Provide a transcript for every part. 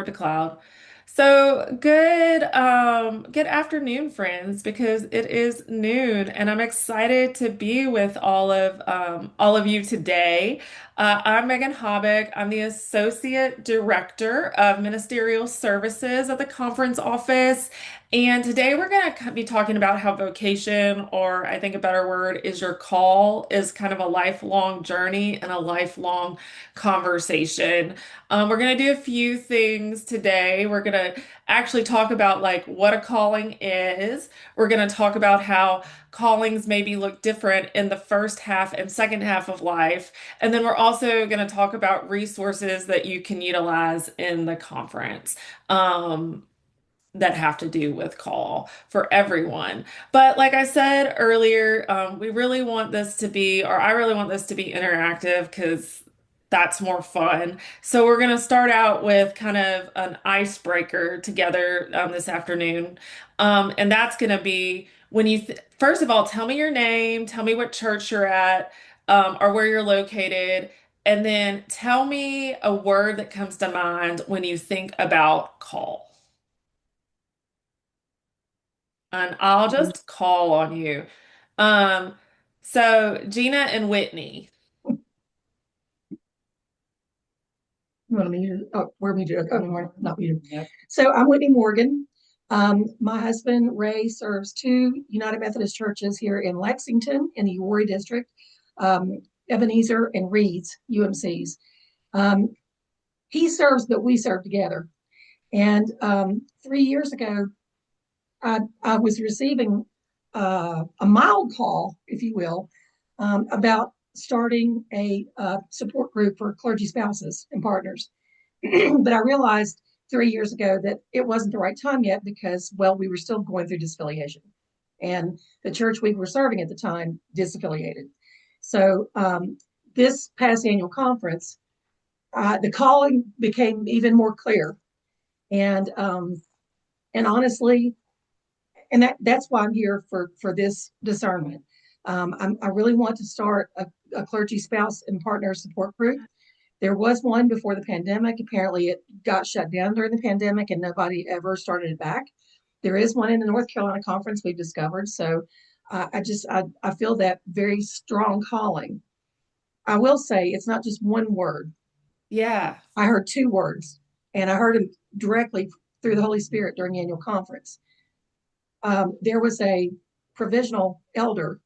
Word to cloud. So good afternoon, friends, because it is noon, and I'm excited to be with all of you today. I'm Megan Hobbick. I'm the Associate Director of Ministerial Services at the conference office. And today we're going to be talking about how vocation, or I think a better word is your call, is kind of a lifelong journey and a lifelong conversation. We're going to do a few things today. We're going to actually talk about like what a calling is. We're going to talk about how callings maybe look different in the first half and second half of life. And then we're also going to talk about resources that you can utilize in the conference. That have to do with call for everyone. But like I said earlier, we really want this to be, or I really want this to be interactive because that's more fun. So we're going to start out with kind of an icebreaker together this afternoon. And that's going to be when first of all, tell me your name, tell me what church you're at, or where you're located. And then tell me a word that comes to mind when you think about call. And I'll just call on you. Um, so Gina and Whitney. You want me to, oh, we're muted. Oh, no, we're not muted. Yep. So I'm Whitney Morgan. My husband, Ray, serves two United Methodist churches here in Lexington in the Uwharrie district, um, Ebenezer and Reed's UMCs. Um, he serves, but we serve together. And 3 years ago, I was receiving a mild call, if you will, about starting a support group for clergy spouses and partners. But I realized 3 years ago that it wasn't the right time yet because, well, we were still going through disaffiliation. And the church we were serving at the time disaffiliated. So this past annual conference, the calling became even more clear. And and honestly, and that's why I'm here for this discernment. I really want to start a clergy spouse and partner support group. There was one before the pandemic. Apparently, it got shut down during the pandemic, and nobody ever started it back. There is one in the North Carolina conference we've discovered. So I feel that very strong calling. I will say it's not just one word. Yeah. I heard two words, and I heard them directly through the Holy Spirit during the annual conference. There was a provisional elder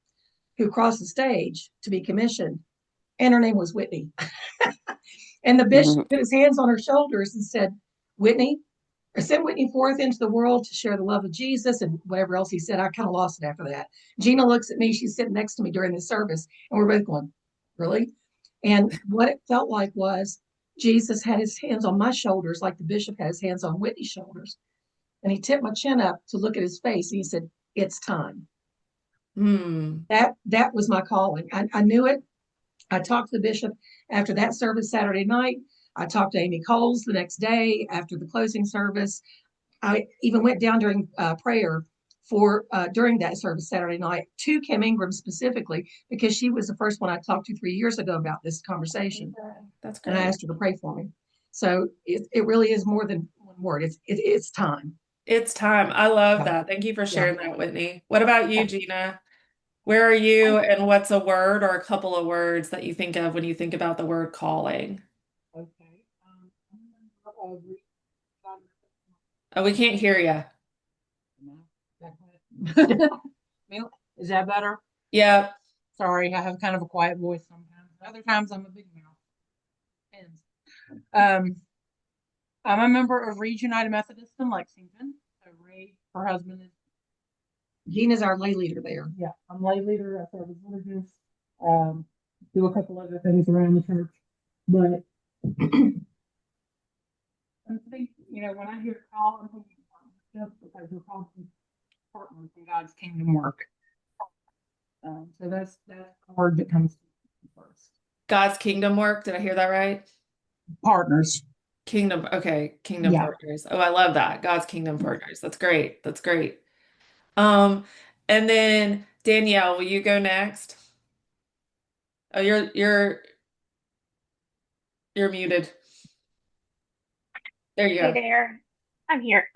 who crossed the stage to be commissioned, and her name was Whitney. And the bishop Mhm. put his hands on her shoulders and said, Whitney, or send Whitney forth into the world to share the love of Jesus and whatever else he said. I kind of lost it after that. Gina looks at me. She's sitting next to me during the service, and we're both going, really? And what it felt like was Jesus had his hands on my shoulders, like the bishop had his hands on Whitney's shoulders. And he tipped my chin up to look at his face. And he said, it's time. Hmm. That was my calling. I knew it. I talked to the bishop after that service Saturday night. I talked to Amy Coles the next day after the closing service. I even went down during prayer for during that service Saturday night to Kim Ingram specifically because she was the first one I talked to 3 years ago about this conversation, That's and I great. asked her to pray for me. So it really is more than one word. It's time. It's time. I love Yeah, that. Thank you for yeah. sharing that, Whitney. What about you, Gina? Where are you, and what's a word or a couple of words that you think of when you think about the word calling? Okay. Oh, we can't hear you. Is that better? Yep. Sorry, I have kind of a quiet voice sometimes. Other times I'm a big mouth. Depends. Um, I'm a member of Reed United Methodist in Lexington. So Ray, her husband is Gina's our lay leader there. Yeah, I'm lay leader. I serve as liturgist. Um, do a couple other things around the church. But I think, when I hear call, I'm thinking partnership because we're called to partners in God's kingdom work. So that's the word that comes to me first. God's kingdom work. Did I hear that right? Partners. Kingdom. Okay. Kingdom Yeah. partners. Oh, I love that. God's kingdom partners. That's great. That's great. Um, and then Danielle, will you go next? Oh, you're muted. There you Hey go. there. I'm here.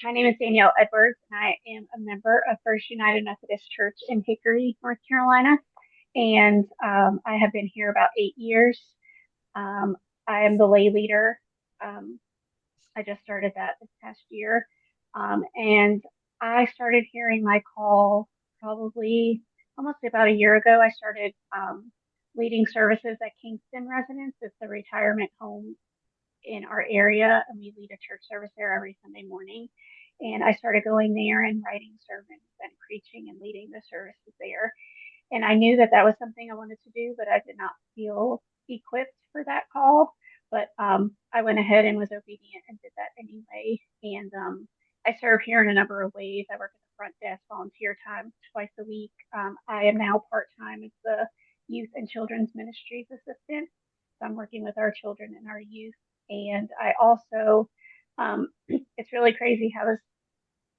My name is Danielle Edwards, and I am a member of First United Methodist Church in Hickory, North Carolina. And I have been here about 8 years. Um, I am the lay leader. Um, I just started that this past year. And I started hearing my call probably almost about a year ago. I started leading services at Kingston Residence. It's a retirement home in our area, and we lead a church service there every Sunday morning. And I started going there and writing sermons and preaching and leading the services there. And I knew that that was something I wanted to do, but I did not feel equipped for that call. But I went ahead and was obedient and did that anyway. And I serve here in a number of ways. I work at the front desk volunteer time twice a week. I am now part time as the youth and children's ministries assistant. So I'm working with our children and our youth. And I also, it's really crazy how this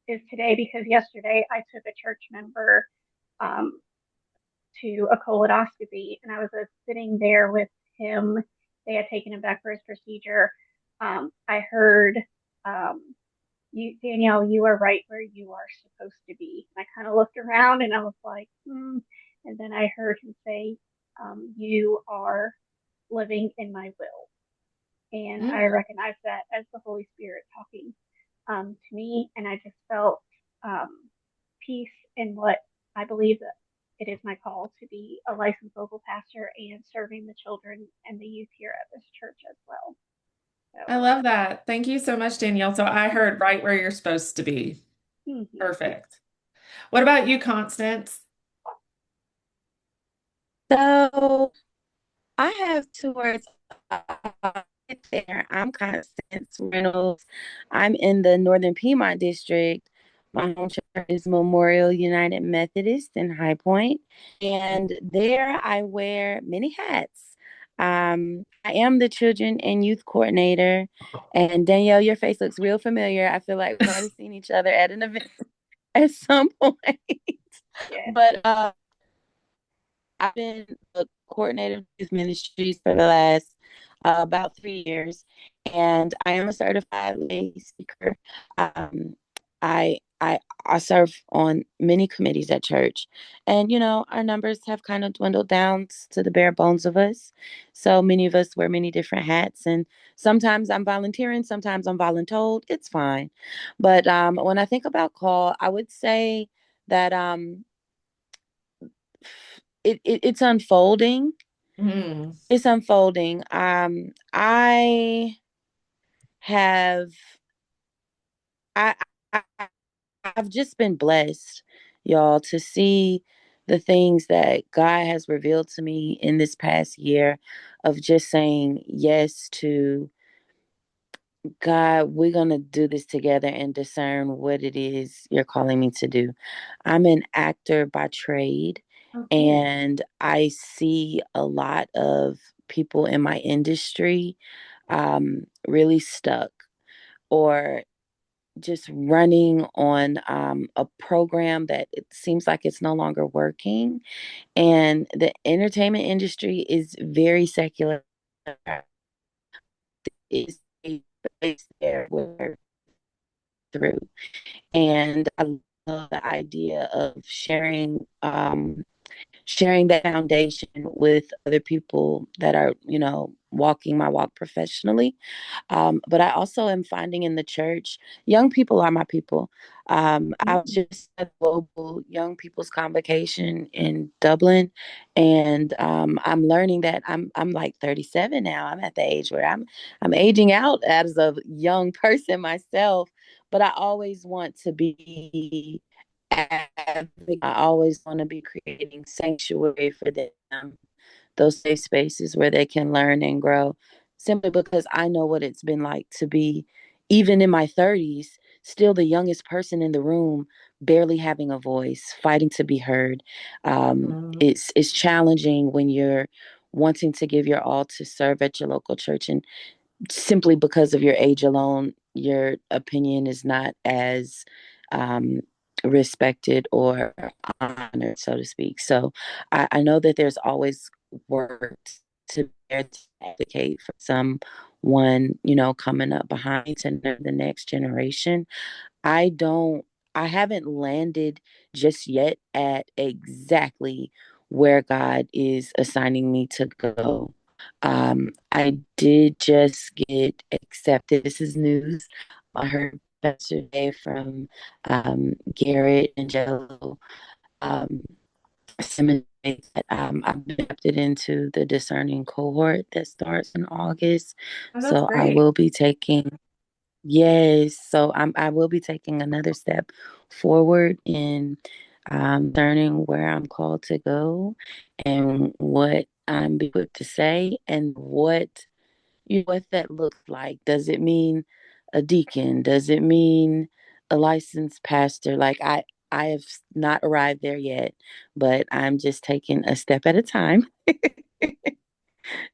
is today because yesterday I took a church member um, to a colonoscopy, and I was sitting there with him. They had taken him back for his procedure. I heard, "You, Danielle, you are right where you are supposed to be." And I kind of looked around, and I was like, "Hmm." And then I heard him say, "You are living in my will." And I Mm, recognized that as the Holy Spirit talking to me, and I just felt peace in what I believe that it is my call to be a licensed local pastor and serving the children and the youth here at this church as well. I So, love that. Thank you so much, Danielle. So I heard right where you're supposed to be. mm-hmm. Perfect. What about you, Constance? So I have two words there. I'm Constance Reynolds. I'm in the Northern Piedmont district. My home church is Memorial United Methodist in High Point, and there I wear many hats. I am the children and youth coordinator. And Danielle, your face looks real familiar. I feel like we might have seen each other at an event at some point. Yeah. But I've been a coordinator of youth ministries for the last about 3 years, and I am a certified lay speaker. Um, I serve on many committees at church, and our numbers have kind of dwindled down to the bare bones of us. So many of us wear many different hats, and sometimes I'm volunteering, sometimes I'm voluntold. It's fine, but when I think about call, I would say that it's unfolding. Mm, It's unfolding. I have I, I I've just been blessed, y'all, to see the things that God has revealed to me in this past year of just saying yes to God, we're going to do this together and discern what it is you're calling me to do. I'm an actor by trade, oh, cool. and I see a lot of people in my industry really stuck or just running on a program that it seems like it's no longer working. And the entertainment industry is very secular. It's a place there where through. And I love the idea of sharing that foundation with other people that are, walking my walk professionally. But I also am finding in the church, young people are my people. I was Mm, just at a global young people's convocation in Dublin, and I'm learning that I'm like 37 now. I'm at the age where I'm aging out as a young person myself, but I always want to be. I always want to be creating sanctuary for them, those safe spaces where they can learn and grow, simply because I know what it's been like to be, even in my 30s, still the youngest person in the room, barely having a voice, fighting to be heard. mm, It's challenging when you're wanting to give your all to serve at your local church, and simply because of your age alone, your opinion is not as um, respected or honored, so to speak. So I know that there's always work to advocate for someone one, coming up behind to know the next generation. I don't, I haven't landed just yet at exactly where God is assigning me to go. I did just get accepted. This is news. I heard yesterday from Garrett and Jello um, seminary that I've been accepted into the discerning cohort that starts in August. Oh, that's So I great. will be taking Yes, so I will be taking another step forward in learning where I'm called to go and what I'm equipped to say and what that looks like. Does it mean a deacon? Does it mean a licensed pastor? Like I have not arrived there yet, but I'm just taking a step at a time.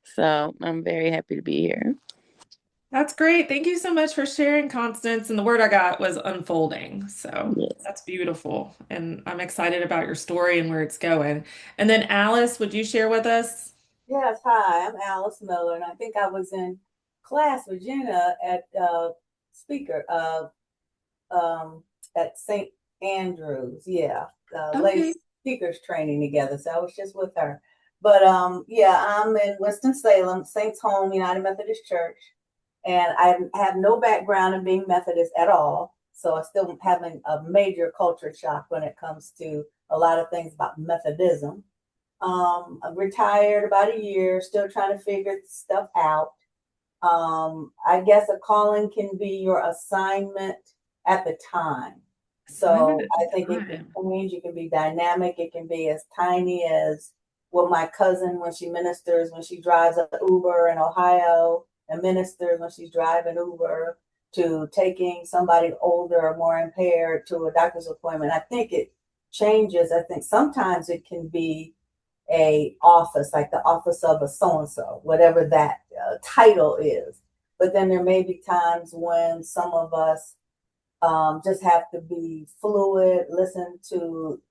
So I'm very happy to be here. That's great. Thank you so much for sharing, Constance. And the word I got was unfolding. So Yes. that's beautiful. And I'm excited about your story and where it's going. And then, Alice, would you share with us? Yes, hi, I'm Alice Miller, and I think I was in class with Gina at speaker at St. Andrews. Yeah, Okay. ladies speakers training together. So I was just with her. But yeah, I'm in Winston-Salem, Saints Home United Methodist Church, and I have no background in being Methodist at all. So I still having a major culture shock when it comes to a lot of things about Methodism. I'm retired about a year, still trying to figure stuff out. I guess a calling can be your assignment at the time. Assignment So at the I think it can time. change, it can be dynamic, it can be as tiny as what my cousin, when she ministers, when she drives an Uber in Ohio and ministers when she's driving Uber, to taking somebody older or more impaired to a doctor's appointment. I think it changes. I think sometimes it can be a office, like the office of a so and so, whatever that title is. But then there may be times when some of us just have to be fluid, listen to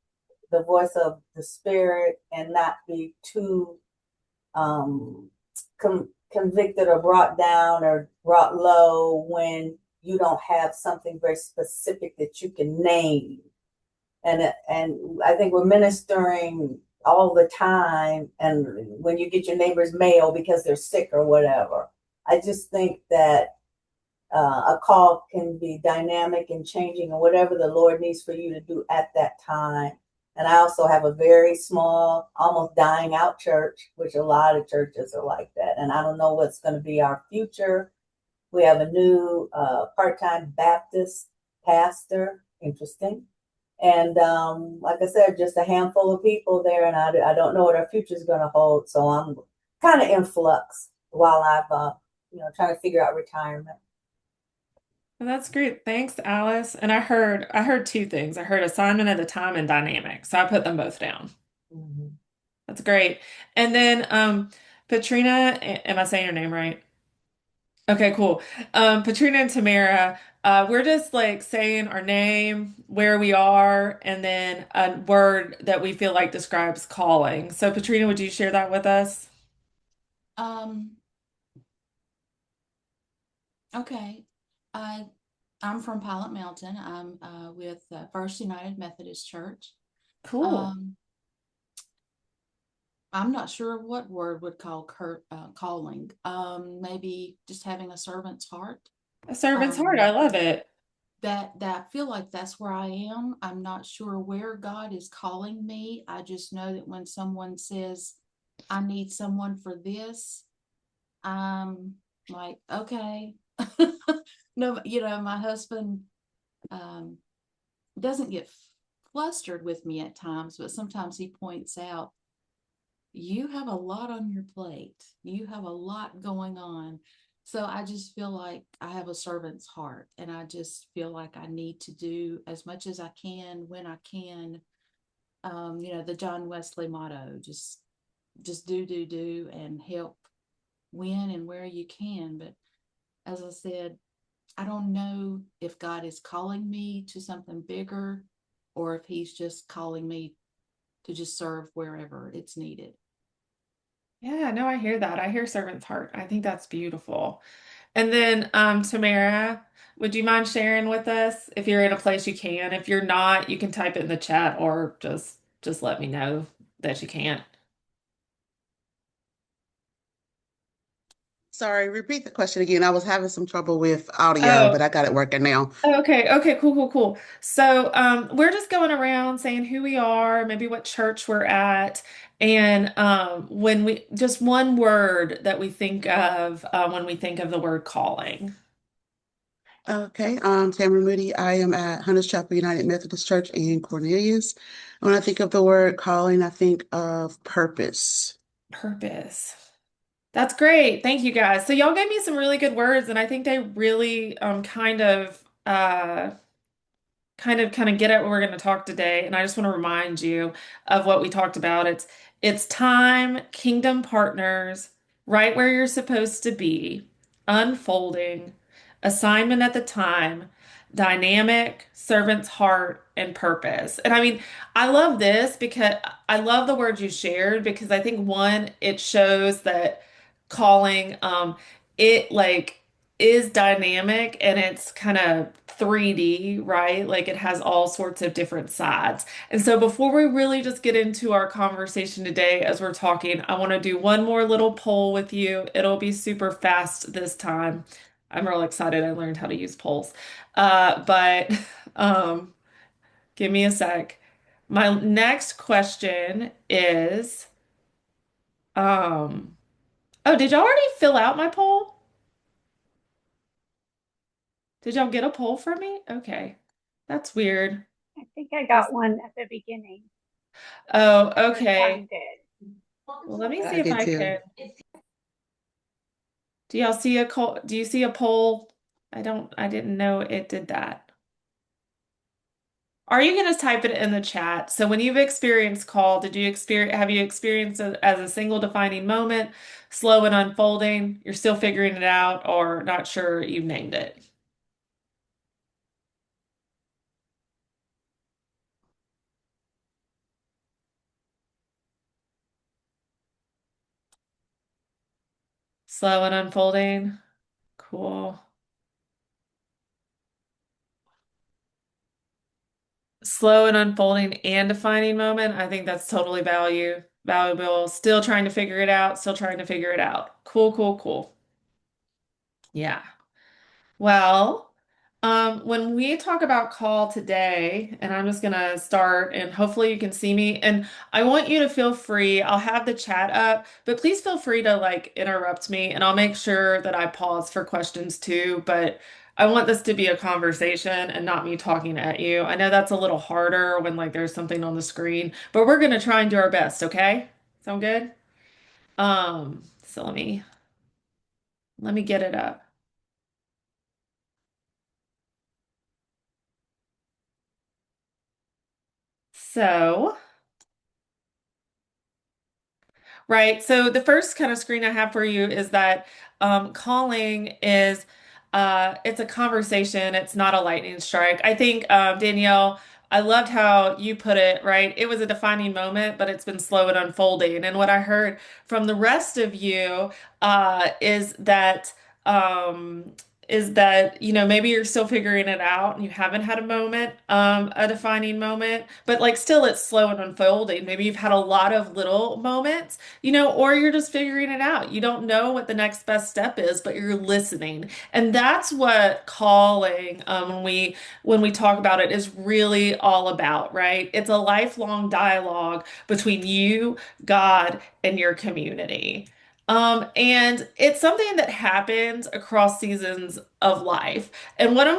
the voice of the spirit, and not be too um, convicted or brought down or brought low when you don't have something very specific that you can name. And I think we're ministering all the time. And when you get your neighbor's mail because they're sick or whatever, I just think that a call can be dynamic and changing, and whatever the Lord needs for you to do at that time. And I also have a very small, almost dying out church, which a lot of churches are like that. And I don't know what's going to be our future. We have a new part-time Baptist pastor. Interesting. And like I said, just a handful of people there, and I don't know what our future is going to hold. So I'm kind of in flux while I've trying to figure out retirement. Well, that's great. Thanks, Alice. And I heard two things. I heard assignment at the time and dynamic. So I put them both down. Mm-hmm. That's great. And then Patrina, am I saying your name right? Okay, cool. Patrina and Tamara, we're just like saying our name, where we are, and then a word that we feel like describes calling. So, Patrina, would you share that with us? Um, okay. I I'm from Pilot Mountain. I'm with First United Methodist Church. Cool. Um, I'm not sure what word would call calling. Maybe just having a servant's heart. A servant's heart. I Um, love it. that I feel like that's where I am. I'm not sure where God is calling me. I just know that when someone says, "I need someone for this," I'm like, okay. No, my husband um, doesn't get flustered with me at times, but sometimes he points out, you have a lot on your plate. You have a lot going on. So I just feel like I have a servant's heart, and I just feel like I need to do as much as I can when I can. The John Wesley motto, just do, and help when and where you can. But as I said, I don't know if God is calling me to something bigger or if he's just calling me to just serve wherever it's needed. Yeah, no, I hear that. I hear servant's heart. I think that's beautiful. And then, Tamara, would you mind sharing with us if you're in a place you can? If you're not, you can type it in the chat or just let me know that you can't. Sorry, repeat the question again. I was having some trouble with audio, Oh, but I got it working now. okay, okay, cool, cool, cool. So, we're just going around saying who we are, maybe what church we're at, and when we just one word that we think of when we think of the word calling. Okay, Tamara Moody. I am at Hunters Chapel United Methodist Church in Cornelius. When I think of the word calling, I think of purpose. Purpose. That's great. Thank you guys. So y'all gave me some really good words, and I think they really kind of get at what we're going to talk today. And I just want to remind you of what we talked about. It's time, kingdom partners, right where you're supposed to be, unfolding, assignment at the time, dynamic, servant's heart, and purpose. And I mean, I love this because I love the words you shared because I think one, it shows that calling it like is dynamic and it's kind of 3D, right? Like it has all sorts of different sides. And so before we really just get into our conversation today, as we're talking, I want to do one more little poll with you. It'll be super fast this time. I'm real excited I learned how to use polls. But um, give me a sec. My next question is, um, oh, did y'all already fill out my poll? Did y'all get a poll from me? Okay. That's weird. I think I got one at the beginning. Oh, I heard okay. Connie did. Well, let me I see if did I too. can. Do you see a poll? I didn't know it did that. Are you going to type it in the chat? So when you've experienced call, have you experienced it as a single defining moment, slow and unfolding, you're still figuring it out, or not sure you've named it? Slow and unfolding. Cool. Slow and unfolding and defining moment. I think that's totally valuable. Still trying to figure it out, still trying to figure it out. Cool, cool, cool. Yeah. Well, when we talk about call today, and I'm just gonna start, and hopefully you can see me, and I want you to feel free. I'll have the chat up, but please feel free to like interrupt me, and I'll make sure that I pause for questions too. But I want this to be a conversation and not me talking at you. I know that's a little harder when like there's something on the screen, but we're gonna try and do our best, okay? Sound good? So let me get it up. So. Right. So the first kind of screen I have for you is that calling is it's a conversation. It's not a lightning strike. I think Danielle, I loved how you put it, right? It was a defining moment, but it's been slow and unfolding. And what I heard from the rest of you um, is that, maybe you're still figuring it out and you haven't had a moment, a defining moment, but like still it's slow and unfolding. Maybe you've had a lot of little moments, or you're just figuring it out. You don't know what the next best step is, but you're listening. And that's what calling, when we talk about it, is really all about, right? It's a lifelong dialogue between you, God, and your community. And it's something that happens across seasons of life. And one of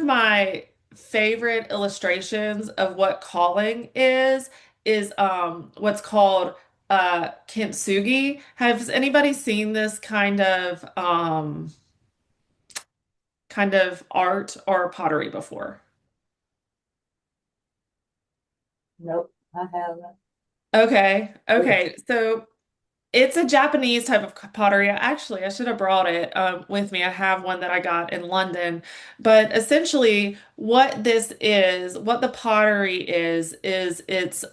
my favorite illustrations of what calling is what's called kintsugi. Has anybody seen this kind of art or pottery before? Nope, I haven't. Okay, okay. So it's a Japanese type of pottery. Actually, I should have brought it with me. I have one that I got in London. But essentially, what the pottery is it's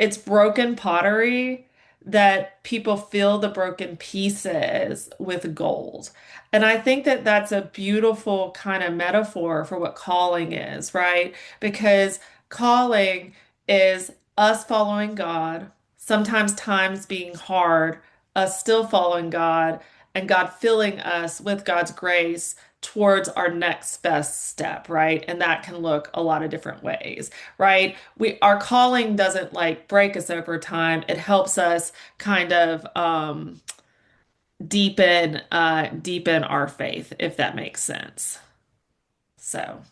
it's broken pottery that people fill the broken pieces with gold. And I think that that's a beautiful kind of metaphor for what calling is, right? Because calling is us following God, sometimes times being hard, us still following God, and God filling us with God's grace towards our next best step, right? And that can look a lot of different ways, right? Our calling doesn't like break us over time. It helps us kind of deepen our faith, if that makes sense. So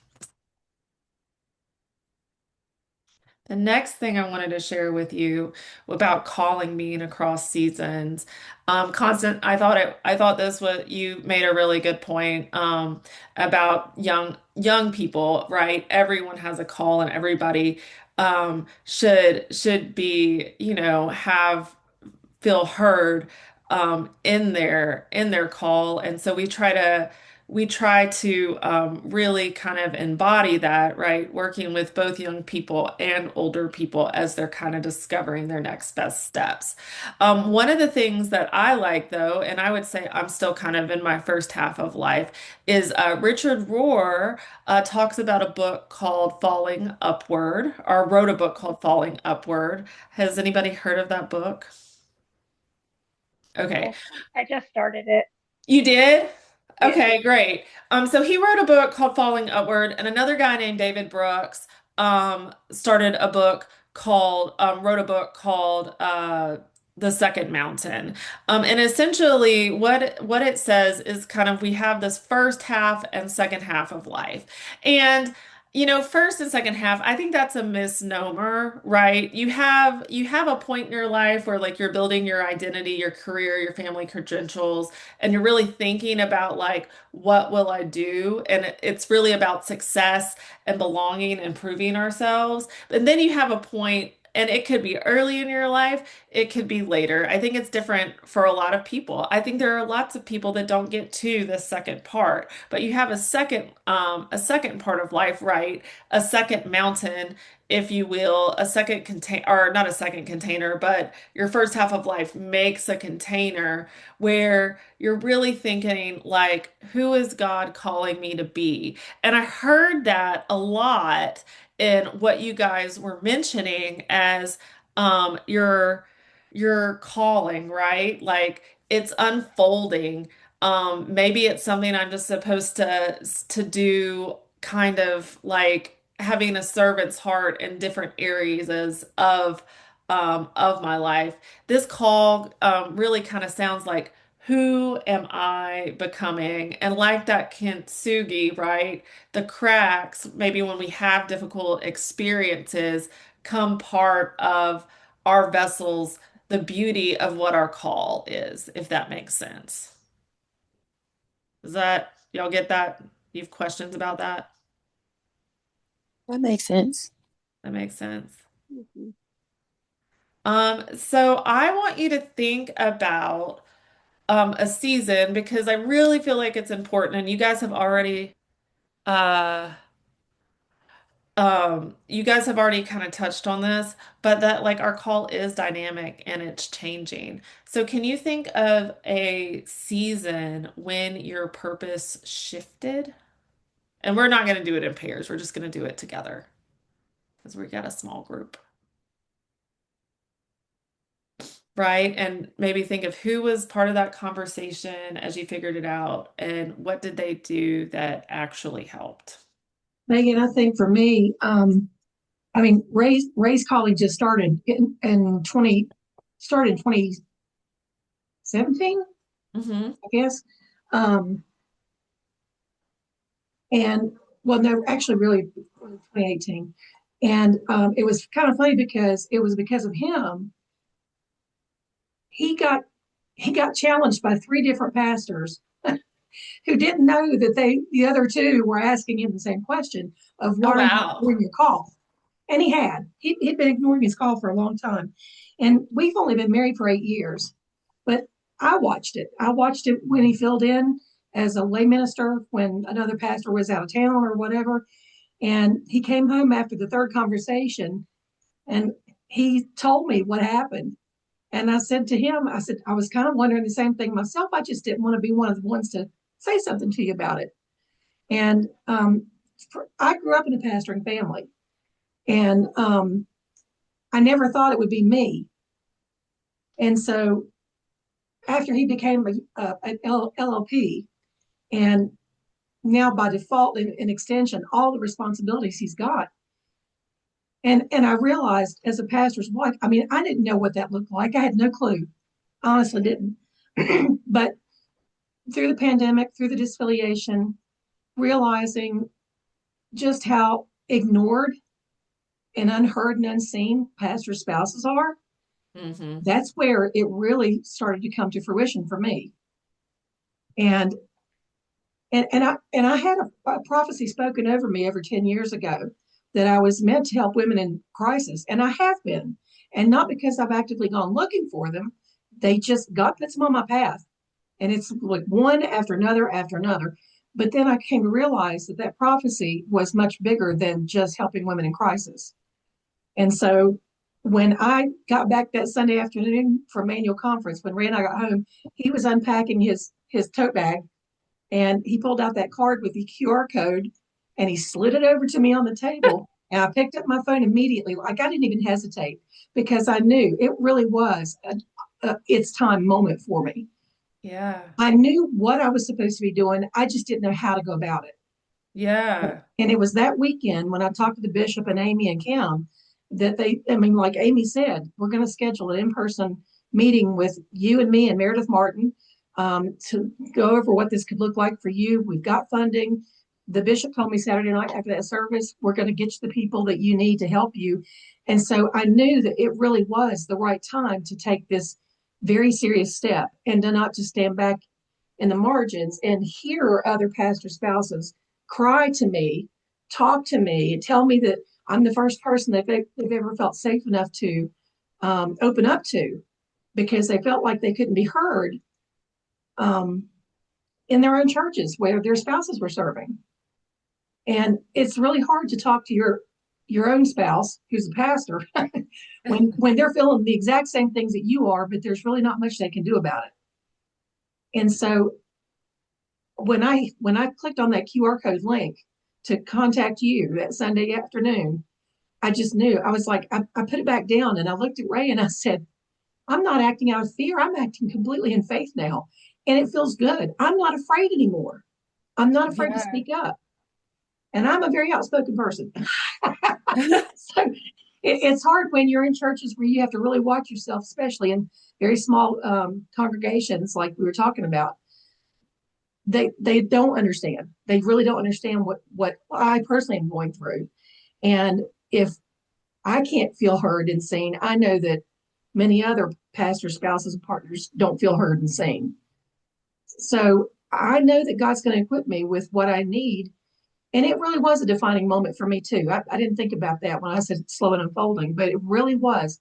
the next thing I wanted to share with you about calling being across seasons, Constant, I thought this was you made a really good point about young people, right? Everyone has a call, and everybody should be, have feel heard in their call. And so we try to really kind of embody that, right? Working with both young people and older people as they're kind of discovering their next best steps. One of the things that I like, though, and I would say I'm still kind of in my first half of life, is Richard Rohr talks about a book called Falling Upward, or wrote a book called Falling Upward. Has anybody heard of that book? Okay. Yes, I just started it. You did? Yes. Okay, great. So he wrote a book called Falling Upward, and another guy named David Brooks started a book wrote a book called The Second Mountain. And essentially what it says is kind of we have this first half and second half of life. And first and second half, I think that's a misnomer, right? You have a point in your life where like you're building your identity, your career, your family credentials, and you're really thinking about like what will I do? And it's really about success and belonging and proving ourselves. And then you have a point, and it could be early in your life, it could be later. I think it's different for a lot of people. I think there are lots of people that don't get to the second part, but you have a second part of life, right? A second mountain, if you will, a second contain or not a second container, but your first half of life makes a container where you're really thinking like, who is God calling me to be? And I heard that a lot in what you guys were mentioning as your calling, right? Like it's unfolding. Maybe it's something I'm just supposed to do, kind of like having a servant's heart in different areas of my life. This call really kind of sounds like, who am I becoming? And like that kintsugi, right? The cracks, maybe when we have difficult experiences, come part of our vessels, the beauty of what our call is, if that makes sense. Does that, y'all get that? You have questions about that? That makes sense. That makes sense. Mhm. So I want you to think about a season because I really feel like it's important, and uh you guys have already kind of touched on this, but that like our call is dynamic and it's changing. So can you think of a season when your purpose shifted? And we're not going to do it in pairs. We're just going to do it together because we got a small group, right? And maybe think of who was part of that conversation as you figured it out and what did they do that actually helped? Megan, I think for me, I mean, Ray's college just in 2017, Hmm. I guess. Um, and well, no, actually, really, 2018. And it was kind of funny because it was because of him. He got he got challenged by three different pastors who didn't know that the other two were asking him the same question of Oh, why are you wow. ignoring your call? And he'd been ignoring his call for a long time. And we've only been married for 8 years, but I watched it. I watched it when he filled in as a lay minister when another pastor was out of town or whatever. And he came home after the third conversation and he told me what happened. And I said to him, I said, I was kind of wondering the same thing myself. I just didn't want to be one of the ones to say something to you about it. And I grew up in a pastoring family, and I never thought it would be me. And so after he became an LLP, and now by default, in extension, all the responsibilities he's got. And I realized as a pastor's wife, I mean, I didn't know what that looked like. I had no clue. I honestly didn't. But through the pandemic, through the disaffiliation, realizing just how ignored and unheard and unseen pastor spouses are, Mm-hmm. that's where it really started to come to fruition for me. And I had a prophecy spoken over me over 10 years ago that I was meant to help women in crisis, and I have been. And not because I've actively gone looking for them, they just God puts them on my path, and it's like one after another after another. But then I came to realize that that prophecy was much bigger than just helping women in crisis. And so when I got back that Sunday afternoon from annual conference, when Ray and I got home, he was unpacking his tote bag, and he pulled out that card with the QR code, and he slid it over to me on the table. And I picked up my phone immediately. Like, I didn't even hesitate, because I knew it really was a it's time moment for me. Yeah. I knew what I was supposed to be doing. I just didn't know how to go about it. Yeah. And it was that weekend when I talked to the bishop and Amy and Kim that I mean, like Amy said, we're going to schedule an in-person meeting with you and me and Meredith Martin, to go over what this could look like for you. We've got funding. The bishop told me Saturday night after that service, we're going to get you the people that you need to help you. And so I knew that it really was the right time to take this very serious step, and to not just stand back in the margins and hear other pastor spouses cry to me, talk to me, tell me that I'm the first person that they've ever felt safe enough to open up to, because they felt like they couldn't be heard um, in their own churches where their spouses were serving. And it's really hard to talk to your own spouse who's a pastor when they're feeling the exact same things that you are, but there's really not much they can do about it. And so when I clicked on that QR code link to contact you that Sunday afternoon, I just knew. I was like, I put it back down, and I looked at Ray and I said, I'm not acting out of fear. I'm acting completely in faith now. And it feels good. I'm not afraid anymore. I'm not afraid to Yeah. speak up. And I'm a very outspoken person. So it's hard when you're in churches where you have to really watch yourself, especially in very small congregations like we were talking about. They don't understand. They really don't understand what I personally am going through. And if I can't feel heard and seen, I know that many other pastors, spouses, and partners don't feel heard and seen. So I know that God's going to equip me with what I need. And it really was a defining moment for me, too. I didn't think about that when I said slow and unfolding, but it really was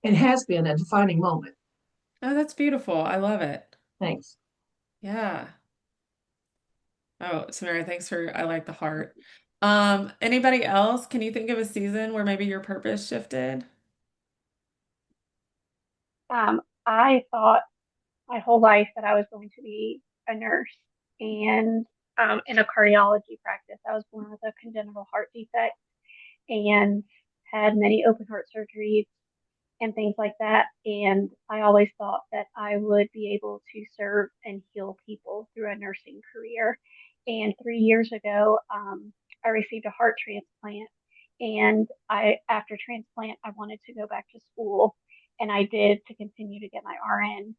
and has been a defining moment. Oh, that's beautiful. I love it. Thanks. Yeah. Oh, Samara, thanks for, I like the heart. Anybody else? Can you think of a season where maybe your purpose shifted? I thought my whole life that I was going to be a nurse, and in a cardiology practice. I was born with a congenital heart defect and had many open heart surgeries and things like that. And I always thought that I would be able to serve and heal people through a nursing career. And 3 years ago, I received a heart transplant. And after transplant, I wanted to go back to school, and I did, to continue to get my RN.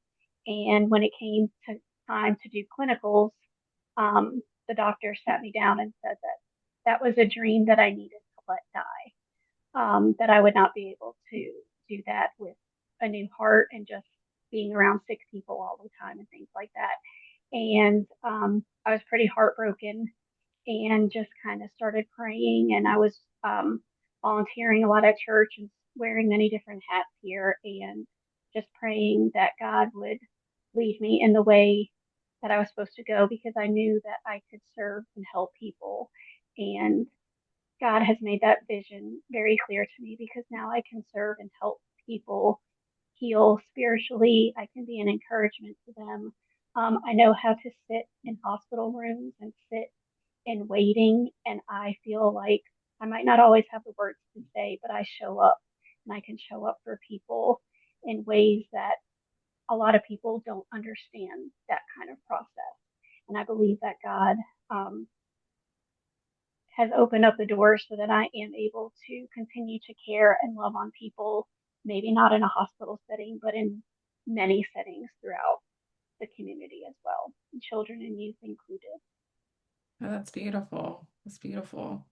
And when it came to time to do clinicals, the doctor sat me down and said that that was a dream that I needed to let die, that I would not be able to do that with a new heart and just being around sick people all the time and things like that. And I was pretty heartbroken, and just kind of started praying. And I was volunteering a lot at church and wearing many different hats here, and just praying that God would lead me in the way that I was supposed to go, because I knew that I could serve and help people. And God has made that vision very clear to me because now I can serve and help people heal spiritually. I can be an encouragement to them. I know how to sit in hospital rooms and sit in waiting, and I feel like I might not always have the words to say, but I show up and I can show up for people in ways that a lot of people don't understand that kind of process. And I believe that God um, has opened up the doors so that I am able to continue to care and love on people, maybe not in a hospital setting, but in many settings throughout the community as well, children and youth included. Oh, that's beautiful. That's beautiful.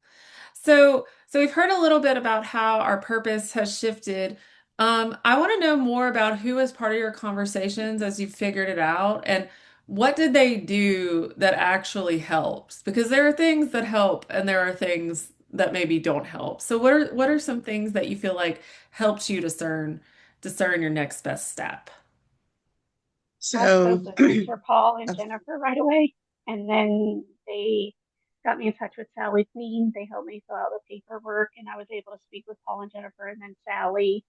So we've heard a little bit about how our purpose has shifted. I want to know more about who was part of your conversations as you figured it out, and what did they do that actually helps? Because there are things that help and there are things that maybe don't help. So what are some things that you feel like helped you discern your next best step? I So, spoke with Pastor Paul and oh, Jennifer right away, and then they got me in touch with Sally Queen. They helped me fill out the paperwork, and I was able to speak with Paul and Jennifer, and then Sally,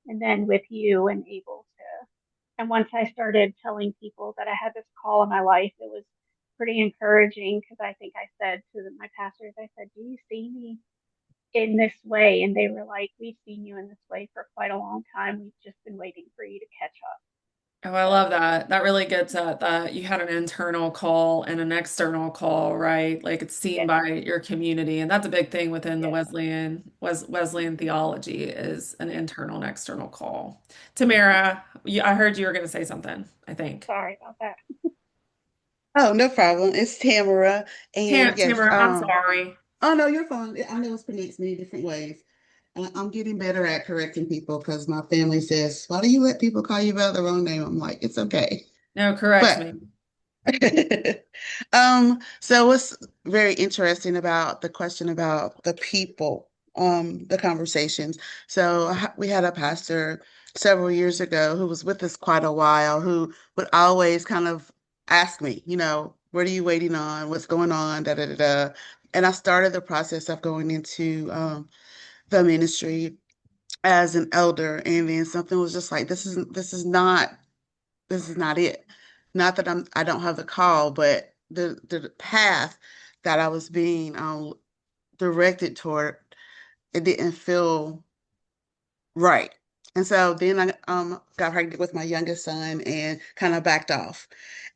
and then with you, and able to. And once I started telling people that I had this call in my life, it was pretty encouraging because I think I said to my pastors, I said, "Do you see me in this way?" And they were like, "We've seen you in this way for quite a long time. We've just been waiting for you to catch up." Oh, I love So, that. That really gets at that you had an internal call and an external call, right? Like it's seen yes, by your community, and that's a big thing within the yes. Wesleyan theology is an internal and external call. Tamara, I heard you were going to say something, I think. Sorry about that. oh, no problem. It's Tamara. And yes, Tamara, I'm sorry. oh no, you're fine. I know it's pronounced many different ways. And I'm getting better at correcting people because my family says, why do you let people call you by the wrong name? I'm like, it's okay. No, correct But me. so what's very interesting about the question about the people, the conversations. So we had a pastor several years ago who was with us quite a while, who would always kind of ask me, what are you waiting on? What's going on? Da da da da. And I started the process of going into the ministry as an elder, and then something was just like, this is not it. Not that I don't have the call, but the path that I was being directed toward, it didn't feel right. And so then I got pregnant with my youngest son and kind of backed off.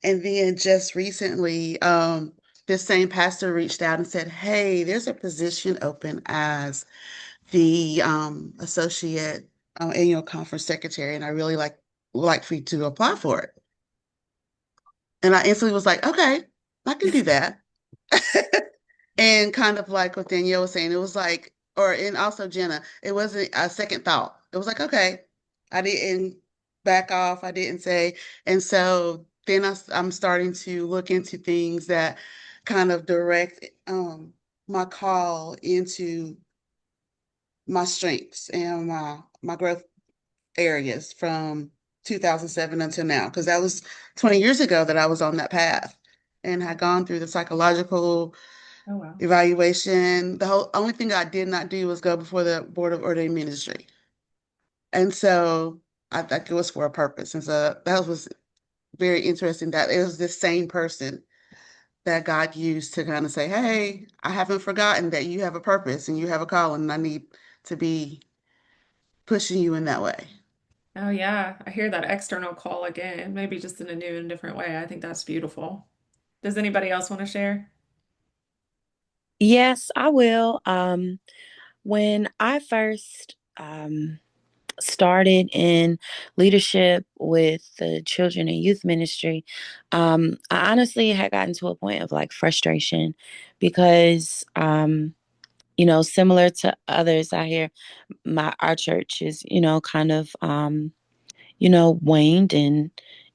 And then just recently, this same pastor reached out and said, "Hey, there's a position open as the associate annual conference secretary, and I really like for you to apply for it." And I instantly was like, okay, I can do that. And kind of like what Danielle was saying, it was like, and also Jenna, it wasn't a second thought. It was like, okay, I didn't back off. I didn't say. And so then I'm starting to look into things that kind of direct my call into my strengths and my growth areas from 2007 until now, because that was 20 years ago that I was on that path and had gone through the psychological Oh, wow. evaluation. The whole only thing I did not do was go before the Board of Ordained Ministry. And so I think it was for a purpose. And so that was very interesting that it was this same person that God used to kind of say, hey, I haven't forgotten that you have a purpose and you have a calling, and I need to be pushing you in that way. Oh, yeah. I hear that external call again, maybe just in a new and different way. I think that's beautiful. Does anybody else want to share? Yes, I will. When I first started in leadership with the children and youth ministry, I honestly had gotten to a point of like frustration because, similar to others I hear, our church is, kind of waned in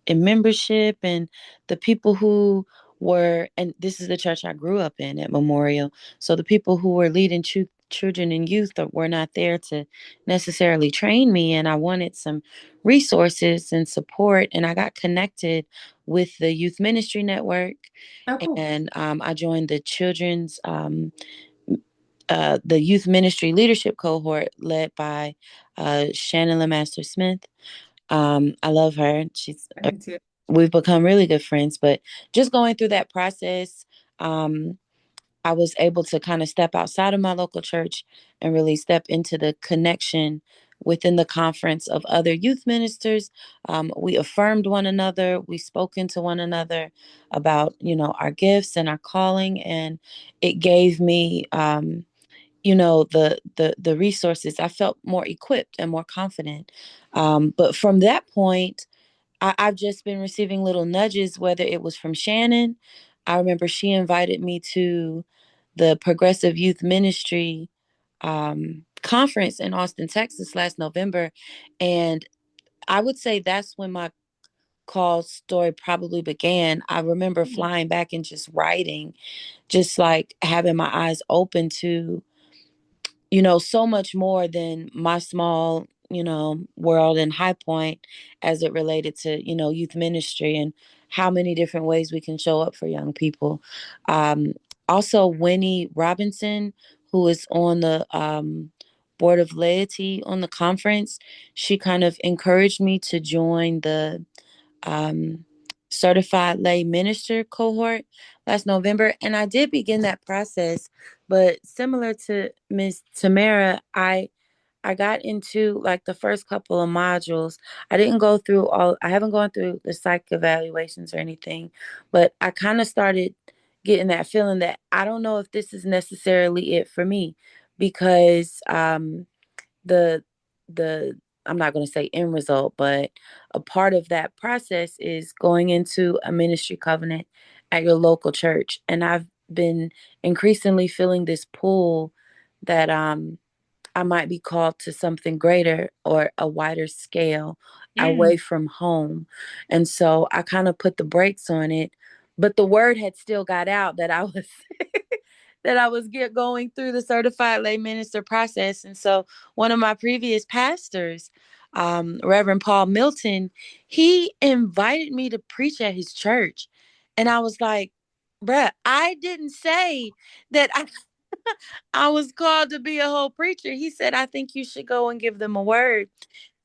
membership, and the people who were, and this is the church I grew up in at Memorial, so the people who were leading children and youth that were not there to necessarily train me, and I wanted some resources and support, and I got connected with the Youth Ministry Network, Oh, cool. and I joined the children's the youth ministry leadership cohort led by Shannon Lemaster Smith. I love her. I do too. We've become really good friends, but just going through that process, um, I was able to kind of step outside of my local church and really step into the connection within the conference of other youth ministers. We affirmed one another. We spoke into one another about, our gifts and our calling, and it gave me, the resources. I felt more equipped and more confident. But from that point, I've just been receiving little nudges, whether it was from Shannon. I remember she invited me to the Progressive Youth Ministry conference in Austin, Texas last November. And I would say that's when my call story probably began. I remember flying back and just writing, just like having my eyes open to so much more than my small, world and High Point as it related to, youth ministry and how many different ways we can show up for young people. Um, Also, Winnie Robinson, who is on the board of laity on the conference, she kind of encouraged me to join the um, certified lay minister cohort last November. And I did begin that process, but similar to Miss Tamara, I got into like the first couple of modules. I haven't gone through the psych evaluations or anything, but I kind of started getting that feeling that I don't know if this is necessarily it for me because the the I'm not going to say end result, but a part of that process is going into a ministry covenant at your local church. And I've been increasingly feeling this pull that I might be called to something greater or a wider scale away from home. And so I kind of put the brakes on it, but the word had still got out that I was going through the certified lay minister process. And so one of my previous pastors, Reverend Paul Milton, he invited me to preach at his church. And I was like, bruh, I didn't say that I was called to be a whole preacher. He said, I think you should go and give them a word.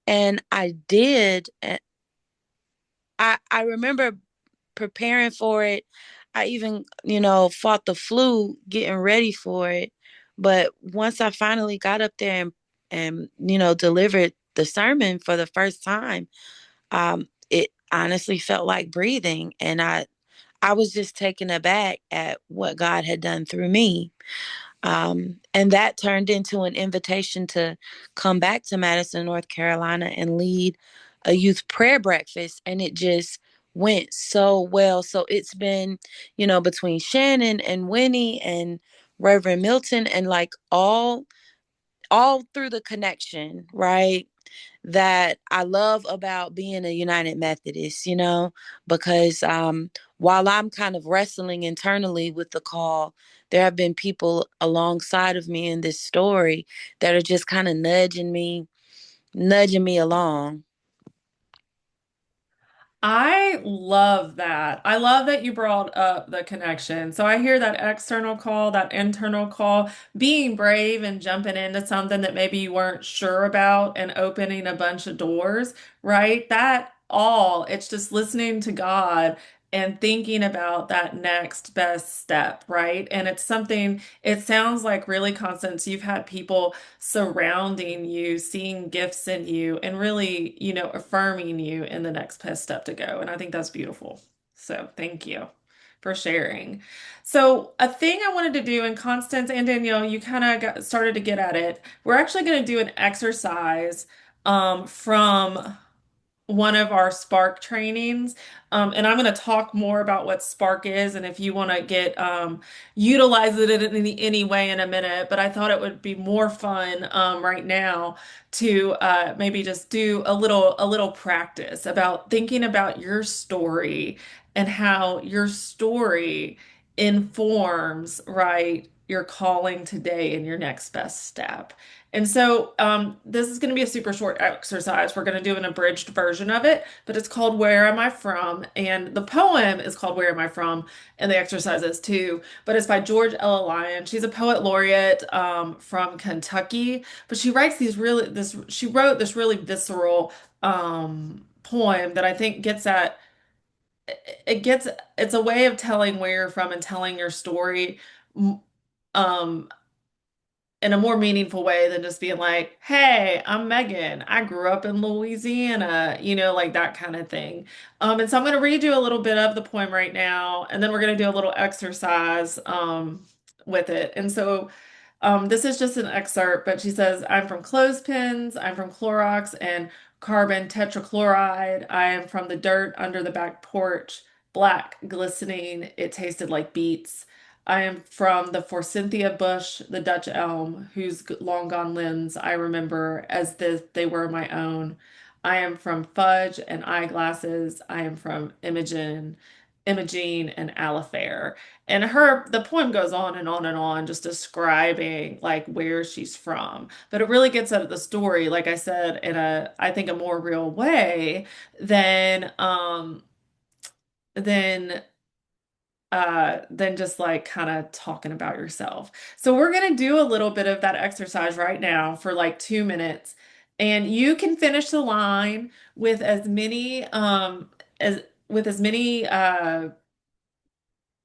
And I did. And I remember preparing for it. I even, fought the flu getting ready for it. But once I finally got up there and delivered the sermon for the first time, it honestly felt like breathing. And I was just taken aback at what God had done through me. And that turned into an invitation to come back to Madison, North Carolina and lead a youth prayer breakfast. And it just went so well. So it's been, between Shannon and Winnie and Reverend Milton and like all through the connection, right? That I love about being a United Methodist, because while I'm kind of wrestling internally with the call, there have been people alongside of me in this story that are just kind of nudging me along. I love that. I love that you brought up the connection. So I hear that external call, that internal call, being brave and jumping into something that maybe you weren't sure about and opening a bunch of doors, right? It's just listening to God and thinking about that next best step, right? And it's something, it sounds like really, Constance, you've had people surrounding you, seeing gifts in you, and really, affirming you in the next best step to go. And I think that's beautiful. So thank you for sharing. So a thing I wanted to do, and Constance and Danielle, you kind of got started to get at it. We're actually going to do an exercise from one of our Spark trainings. And I'm going to talk more about what Spark is and if you want to get utilize it in any way in a minute. But I thought it would be more fun right now to maybe just do a little practice about thinking about your story and how your story informs, right, your calling today and your next best step. And so this is going to be a super short exercise. We're going to do an abridged version of it, but it's called Where Am I From? And the poem is called Where Am I From? And the exercise is too. But it's by George Ella Lyon. She's a poet laureate from Kentucky, but she wrote this really visceral poem that I think gets at it gets it's a way of telling where you're from and telling your story m- um in a more meaningful way than just being like, hey, I'm Megan. I grew up in Louisiana, like that kind of thing. And so I'm going to read you a little bit of the poem right now, and then we're going to do a little exercise with it. And so this is just an excerpt, but she says, I'm from clothespins, I'm from Clorox and carbon tetrachloride. I am from the dirt under the back porch, black, glistening. It tasted like beets. I am from the forsythia bush, the Dutch elm, whose long gone limbs I remember as if they were my own. I am from fudge and eyeglasses. I am from Imogene and Alifair. And the poem goes on and on and on, just describing like where she's from. But it really gets at the story, like I said, in I think, a more real way than, than than just like kind of talking about yourself. So we're going to do a little bit of that exercise right now for like 2 minutes. And you can finish the line with as many as with as many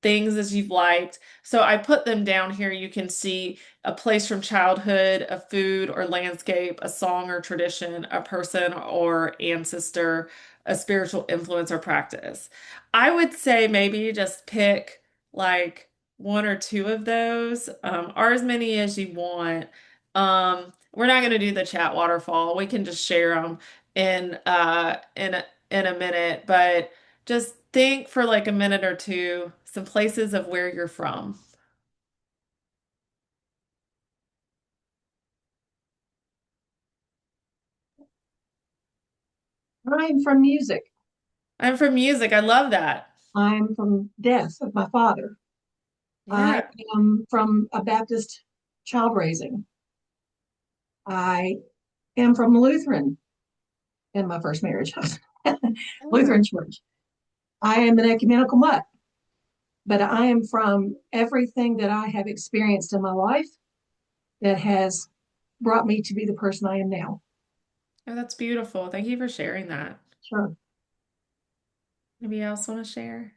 things as you've liked. So I put them down here. You can see a place from childhood, a food or landscape, a song or tradition, a person or ancestor, a spiritual influence or practice. I would say maybe just pick like one or two of those, or as many as you want. We're not going to do the chat waterfall. We can just share them in a minute, but just think for like a minute or two, some places of where you're from. I'm from music. I'm from music. I love that. I'm from death of my father. I Yeah. am from a Baptist child raising. I am from Lutheran in my first marriage, Oh, Lutheran church. I am an ecumenical mutt, but I am from everything that I have experienced in my life that has brought me to be the person I am now. that's beautiful. Thank you for sharing that. Sure. Anybody else want to share?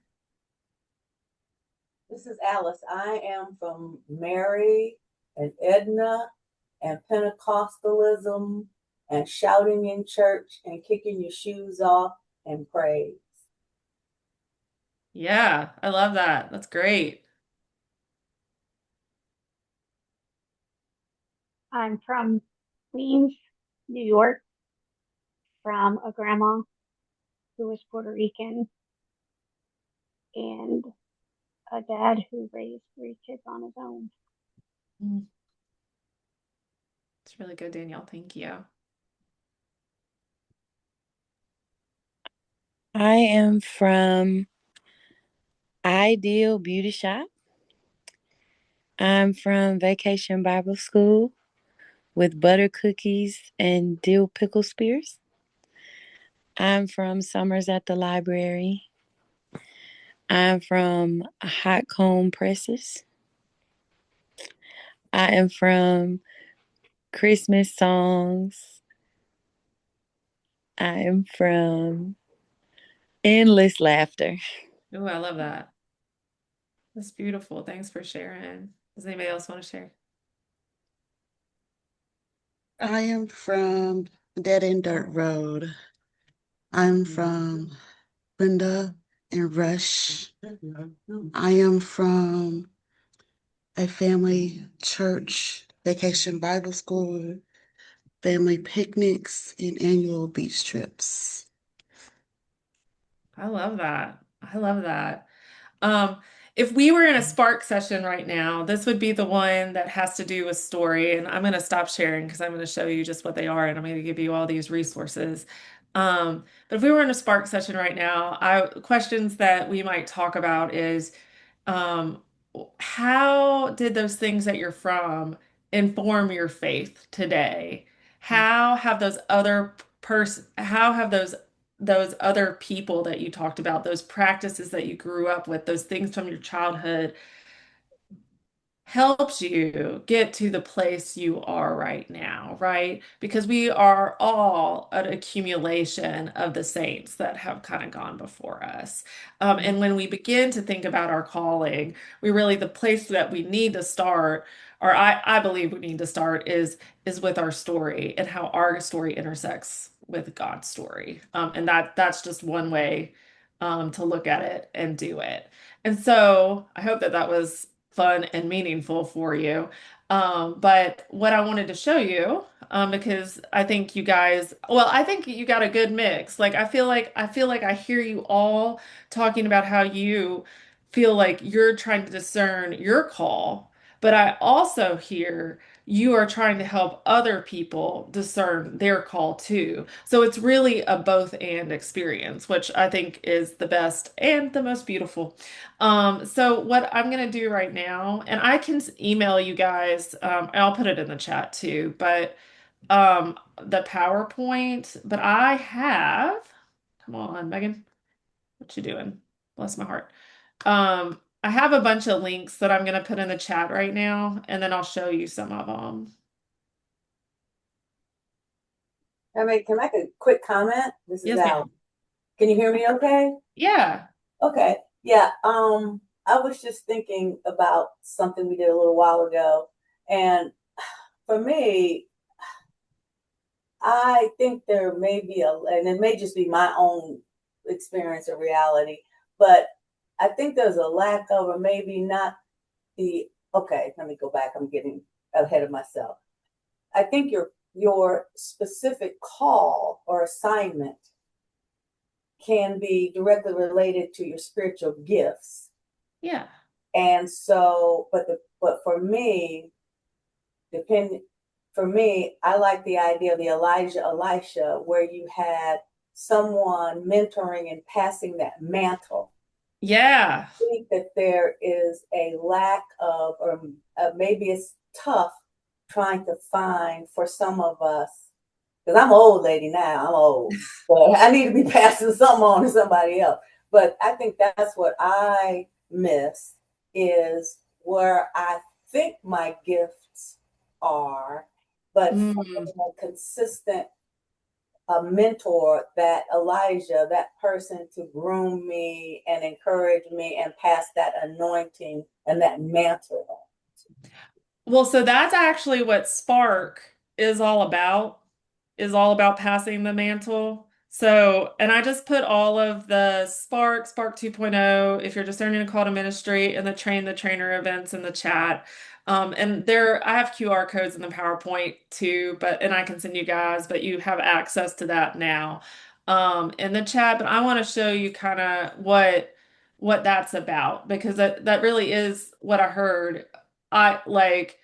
This is Alice. I am from Mary and Edna and Pentecostalism and shouting in church and kicking your shoes off and praise. Yeah, I love that. That's great. I'm from Queens, New York, from a grandma who was Puerto Rican and a dad who raised three kids on his own. Mm, it's really good, Danielle. Thank you. I am from Ideal Beauty Shop. I'm from Vacation Bible School with butter cookies and dill pickle spears. I'm from Summers at the Library. I'm from Hot Comb Presses. I am from Christmas Songs. I am from Endless Laughter. Oh, I love that. That's beautiful. Thanks for sharing. Does anybody else want to share? I am from Dead End Dirt Road. I'm from Linda and Rush. I am from a family church, vacation Bible school, family picnics, and annual beach trips. I love that. I love that. Um, if we were in a Spark session right now, this would be the one that has to do with story. And I'm going to stop sharing because I'm going to show you just what they are and I'm going to give you all these resources. But if we were in a Spark session right now, questions that we might talk about is Um, how did those things that you're from inform your faith today? How have those other people that you talked about, those practices that you grew up with, those things from your childhood helps you get to the place you are right now, right? Because we are all an accumulation of the saints that have kind of gone before us. And when we begin to think about our calling, the place that we need to start, or I believe we need to start is with our story and how our story intersects with God's story. And that's just one way to look at it and do it. And so I hope that that was fun and meaningful for you. But what I wanted to show you, because I think you guys, well, I think you got a good mix. Like I feel like I hear you all talking about how you feel like you're trying to discern your call, but I also hear you are trying to help other people discern their call too. So it's really a both and experience, which I think is the best and the most beautiful. So what I'm gonna do right now, and I can email you guys, I'll put it in the chat too, but the PowerPoint, but I have, come on, Megan, what you doing? Bless my heart. I have a bunch of links that I'm gonna put in the chat right now, and then I'll show you some of them. I mean, can I make a quick comment? This is Yes, Al. ma'am. Can you hear me okay? Yeah. Okay. Yeah. I was just thinking about something we did a little while ago. And for me, I think there may be and it may just be my own experience or reality, but I think there's a lack of, or maybe not okay, let me go back. I'm getting ahead of myself. I think your specific call or assignment can be directly related to your spiritual gifts. Yeah. And so, but for me, depending for me, I like the idea of the Elijah Elisha, where you had someone mentoring and passing that mantle. Yeah. I think that there is a lack of, or maybe it's tough trying to find for some of us, because I'm an old lady now, I'm old, but I need to be passing something on to somebody else. But I think that's what I miss is where I think my gifts are, but Mm. finding a consistent mentor, that Elijah, that person to groom me and encourage me and pass that anointing and that mantle. Well, so that's actually what Spark is all about passing the mantle. So, and I just put all of the Spark 2.0, if you're discerning a call to ministry, and the Train the Trainer events in the chat. And there, I have QR codes in the PowerPoint too, and I can send you guys, but you have access to that now, in the chat. But I want to show you kind of what that's about because that really is what I heard. I like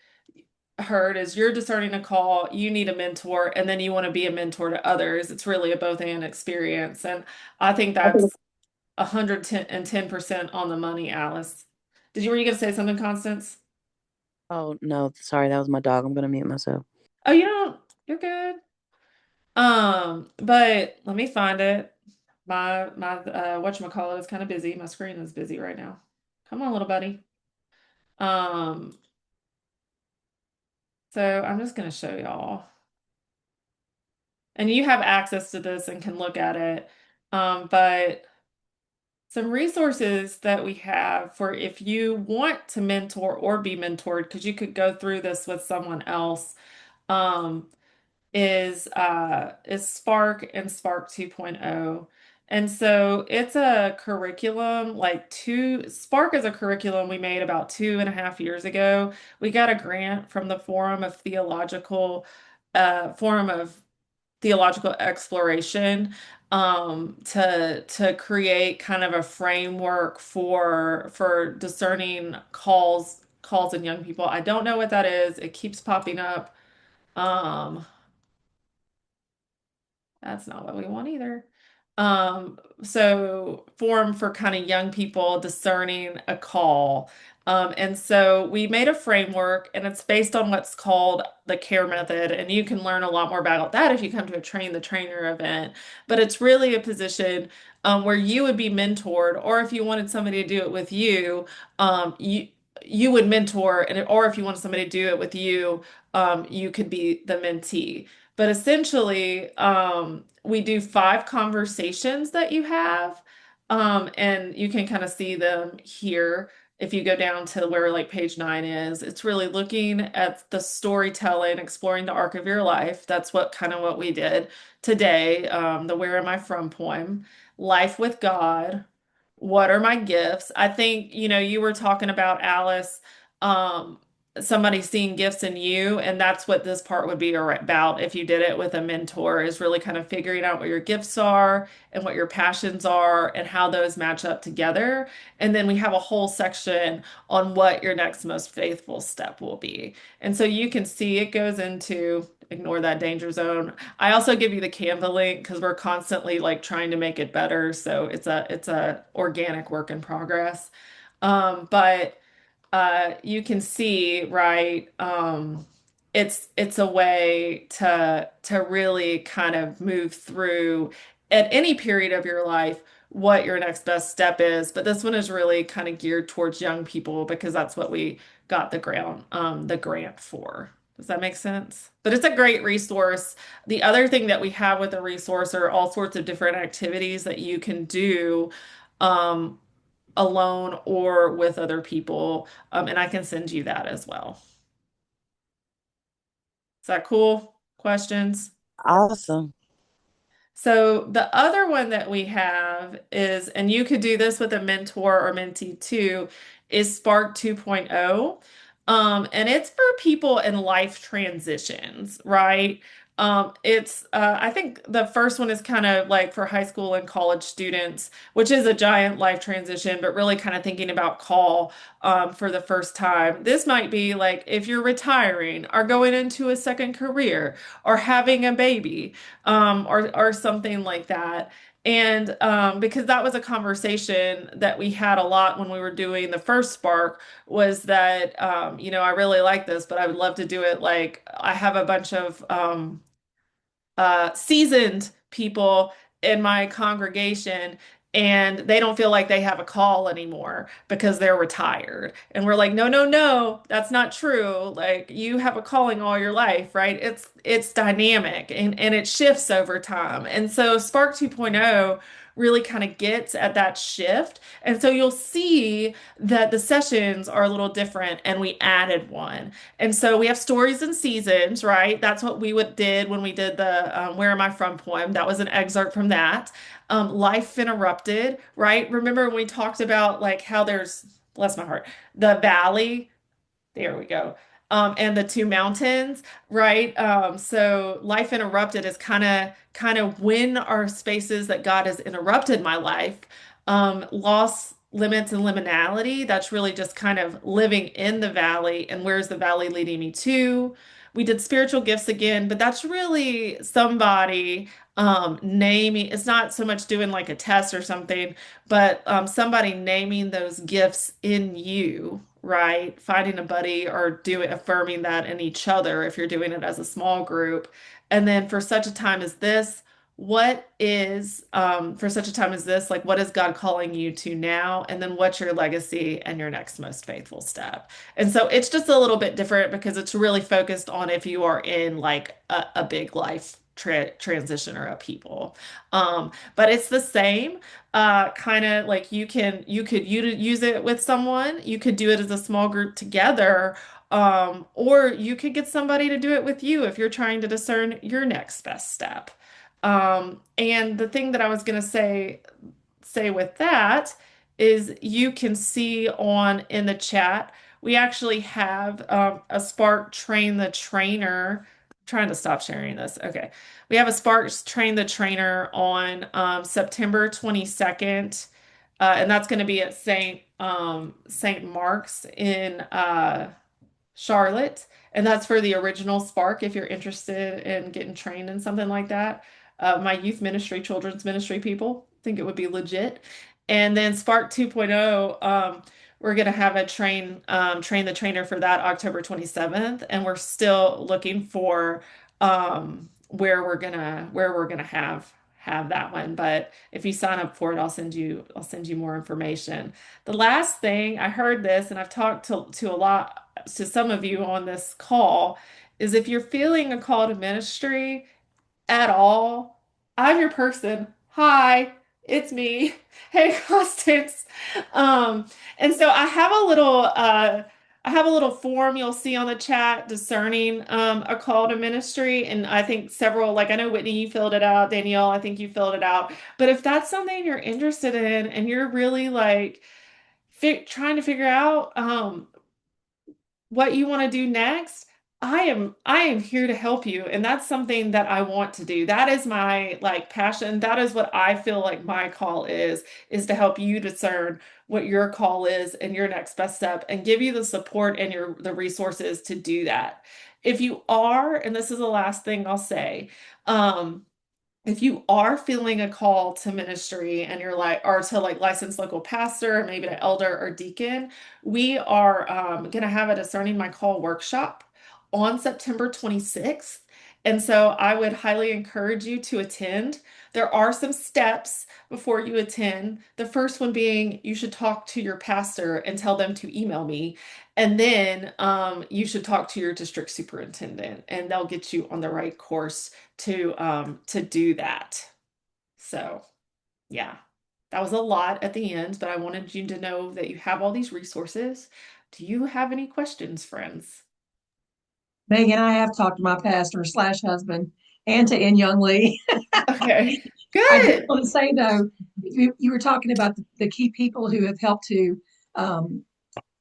heard is you're discerning a call, you need a mentor, and then you want to be a mentor to others. It's really a both and experience. And I think that's 110% on the money, Alice. Were you gonna say something, Constance? Oh, no, sorry, that was my dog. I'm gonna mute myself. Oh, you're good. But let me find it. My whatchamacallit is kind of busy. My screen is busy right now. Come on, little buddy. Um, so I'm just gonna show y'all. And you have access to this and can look at it. But some resources that we have for if you want to mentor or be mentored, because you could go through this with someone else, um, is Spark and Spark 2.0. And so it's a curriculum, Spark is a curriculum we made about 2.5 years ago. We got a grant from the Forum of Theological Exploration, to create kind of a framework for discerning calls in young people. I don't know what that is. It keeps popping up. Um, that's not what we want either. So forum for kind of young people discerning a call. And so we made a framework and it's based on what's called the care method. And you can learn a lot more about that if you come to a train the trainer event. But it's really a position where you would be mentored, or if you wanted somebody to do it with you, you would mentor, and or if you wanted somebody to do it with you, you could be the mentee. But essentially, we do 5 conversations that you have, and you can kind of see them here. If you go down to where like page 9 is, it's really looking at the storytelling, exploring the arc of your life. That's what kind of what we did today. The Where Am I From poem, Life with God, what are my gifts? I think, you were talking about Alice, um, somebody seeing gifts in you, and that's what this part would be about if you did it with a mentor, is really kind of figuring out what your gifts are and what your passions are and how those match up together. And then we have a whole section on what your next most faithful step will be. And so you can see it goes into ignore that danger zone. I also give you the Canva link because we're constantly like trying to make it better. So it's a organic work in progress. But you can see, right? It's a way to really kind of move through at any period of your life what your next best step is. But this one is really kind of geared towards young people because that's what we got the grant for. Does that make sense? But it's a great resource. The other thing that we have with the resource are all sorts of different activities that you can do. Um, Alone or with other people. And I can send you that as well. Is that cool? Questions? Awesome. So the other one that we have is, and you could do this with a mentor or mentee too, is Spark 2.0. And it's for people in life transitions, right? I think the first one is kind of like for high school and college students, which is a giant life transition, but really kind of thinking about call for the first time. This might be like if you're retiring or going into a second career or having a baby, or something like that. And because that was a conversation that we had a lot when we were doing the first Spark, was that I really like this, but I would love to do it like I have a bunch of seasoned people in my congregation, and they don't feel like they have a call anymore because they're retired. And we're like, no, no, no, that's not true. Like you have a calling all your life, right? It's dynamic and it shifts over time. And so Spark 2.0 really kind of gets at that shift. And so you'll see that the sessions are a little different and we added one. And so we have stories and seasons, right? That's what we would did when we did the Where Am I From poem. That was an excerpt from that. Life Interrupted, right? Remember when we talked about like how there's, bless my heart, the valley, there we go. And the two mountains, right? So life interrupted is kind of when are spaces that God has interrupted my life. Loss, limits, and liminality, that's really just kind of living in the valley and where's the valley leading me to. We did spiritual gifts again, but that's really somebody naming, it's not so much doing like a test or something, but somebody naming those gifts in you, right? Finding a buddy or doing affirming that in each other if you're doing it as a small group. And then for such a time as this, what is for such a time as this, like what is God calling you to now? And then what's your legacy and your next most faithful step? And so it's just a little bit different because it's really focused on if you are in like a big life transition or upheaval. But it's the same kind of like you could use it with someone, you could do it as a small group together, or you could get somebody to do it with you if you're trying to discern your next best step. And the thing that I was going to say with that is you can see on in the chat, we actually have a Spark Train the Trainer. I'm trying to stop sharing this. Okay. We have a Sparks Train the Trainer on September 22nd. And that's going to be at St. Mark's in Charlotte. And that's for the original Spark if you're interested in getting trained in something like that. my youth ministry, children's ministry people. I think it would be legit. And then Spark 2.0, we're gonna have a train the trainer for that October 27th, and we're still looking for where we're gonna have that one. But if you sign up for it, I'll send you more information. The last thing I heard this, and I've talked to some of you on this call, is if you're feeling a call to ministry at all, I'm your person. Hi, it's me. Hey, Constance. Um, and so I have a little form you'll see on the chat discerning a call to ministry. And I think several, like I know Whitney, you filled it out, Danielle, I think you filled it out. But if that's something you're interested in and you're really like trying to figure out what you want to do next, I am here to help you. And that's something that I want to do. That is my like passion. That is what I feel like my call is to help you discern what your call is and your next best step and give you the support and the resources to do that. If you are, and this is the last thing I'll say, um, if you are feeling a call to ministry and you're like, or to like licensed local pastor, maybe to elder or deacon, we are going to have a discerning my call workshop on September 26th. And so I would highly encourage you to attend. There are some steps before you attend. The first one being you should talk to your pastor and tell them to email me. And then you should talk to your district superintendent, and they'll get you on the right course to do that. So, yeah. That was a lot at the end, but I wanted you to know that you have all these resources. Do you have any questions, friends? Megan, I have talked to my pastor slash husband and to N Young Lee. Okay. I did Good. want to say though, you were talking about the key people who have helped um,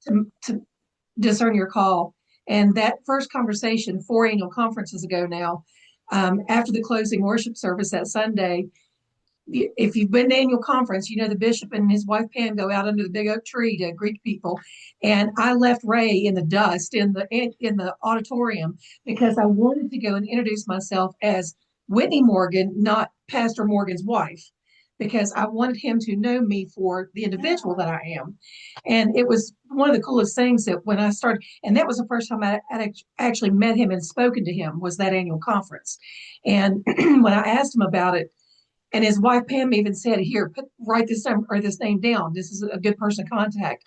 to discern your call. And that first conversation, 4 annual conferences ago now, after the closing worship service that Sunday, if you've been to annual conference, you know the bishop and his wife Pam go out under the big oak tree to greet people. And I left Ray in the dust in the auditorium because I wanted to go and introduce myself as Whitney Morgan, not Pastor Morgan's wife, because I wanted him to know me for the individual that I am. And it was one of the coolest things that when I started, and that was the first time I actually met him and spoken to him was that annual conference. And when I asked him about it, and his wife Pam even said, "Here, write this name down. This is a good person to contact."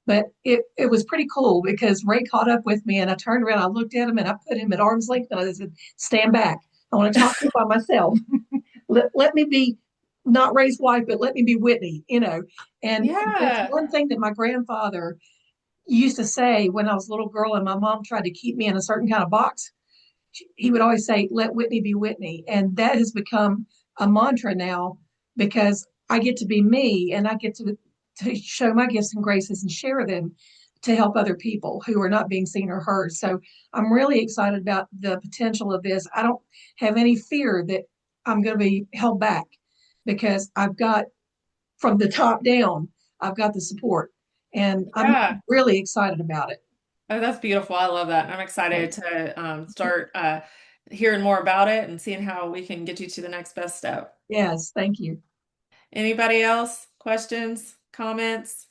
But it was pretty cool because Ray caught up with me, and I turned around, I looked at him, and I put him at arm's length, and I said, "Stand back. I want to talk to you by myself. Let me be not Ray's wife, but let me be Whitney." And that's Yeah. one thing that my grandfather used to say when I was a little girl, and my mom tried to keep me in a certain kind of box. He would always say, "Let Whitney be Whitney." And that has become a mantra now because I get to be me and I get to show my gifts and graces and share them to help other people who are not being seen or heard. So I'm really excited about the potential of this. I don't have any fear that I'm going to be held back because I've got from the top down, I've got the support and I'm Yeah. really excited about it. Oh, that's beautiful. I love that. And I'm excited to start hearing more about it and seeing how we can get you to the next best step. Yes, thank you. Anybody else? Questions? Comments?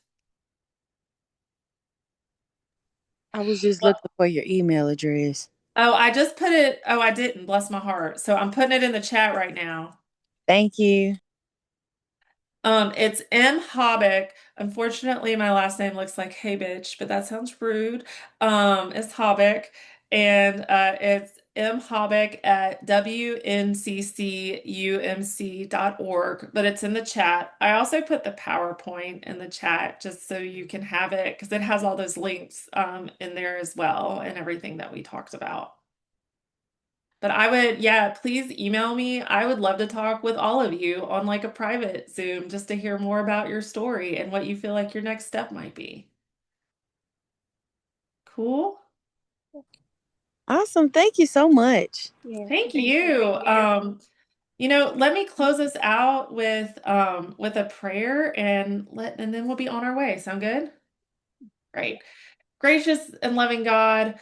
I was just Well, looking for your email address. oh, I just put it. Oh, I didn't. Bless my heart. So I'm putting it in the chat right now. Thank you. It's M. Hobbick. Unfortunately, my last name looks like hey bitch, but that sounds rude. It's Hobbick, and it's M. Hobbick at wnccumc.org, but it's in the chat. I also put the PowerPoint in the chat just so you can have it because it has all those links in there as well and everything that we talked about. But yeah, please email me. I would love to talk with all of you on like a private Zoom just to hear more about your story and what you feel like your next step might be. Cool. Awesome. Thank you so much. Yes, Thank thank you. you. Thank you. Let me close us out with a prayer and then we'll be on our way. Sound good? Great. Gracious and loving God,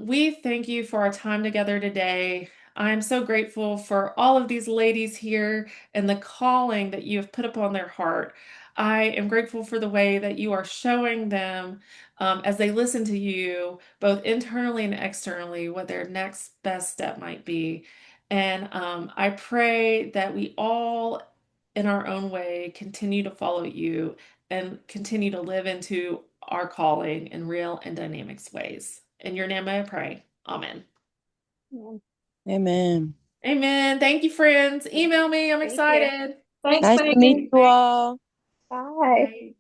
we thank you for our time together today. I'm so grateful for all of these ladies here and the calling that you have put upon their heart. I am grateful for the way that you are showing them as they listen to you, both internally and externally, what their next best step might be. And I pray that we all, in our own way, continue to follow you and continue to live into our calling in real and dynamic ways. In your name I pray. Amen. Yeah. Amen. Amen. Thank you, friends. Email me. I'm Thank you. excited. Thanks, Nice to meet Megan. you all. Bye. Bye.